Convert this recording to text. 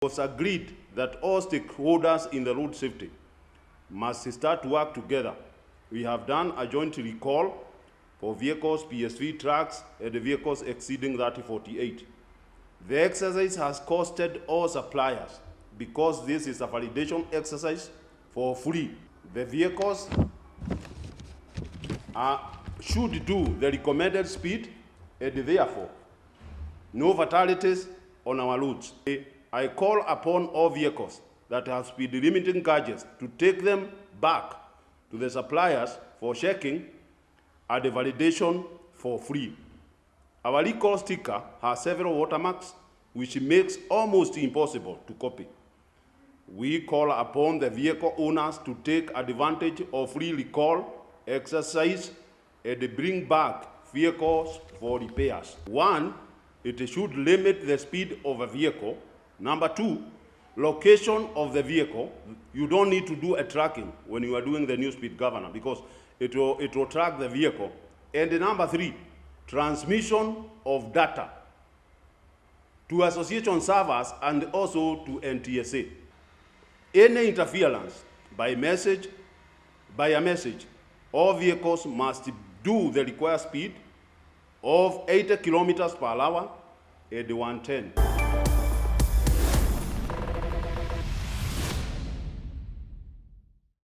It was agreed that all stakeholders in the road safety must start to work together. We have done a joint recall for vehicles, PSV trucks, and the vehicles exceeding 3048. The exercise has costed all suppliers because this is a validation exercise for free. The vehicles should do the recommended speed, and therefore no fatalities on our roads. I call upon all vehicles that have speed limiting gauges to take them back to the suppliers for checking and the validation for free. Our recall sticker has several watermarks which makes almost impossible to copy. We call upon the vehicle owners to take advantage of free recall exercise and bring back vehicles for repairs. One, it should limit the speed of a vehicle. Number two, location of the vehicle. You don't need to do a tracking when you are doing the new speed governor because it will track the vehicle. And number three, transmission of data to association servers and also to NTSA. Any interference by a message, all vehicles must do the required speed of 80 kilometers per hour at 110.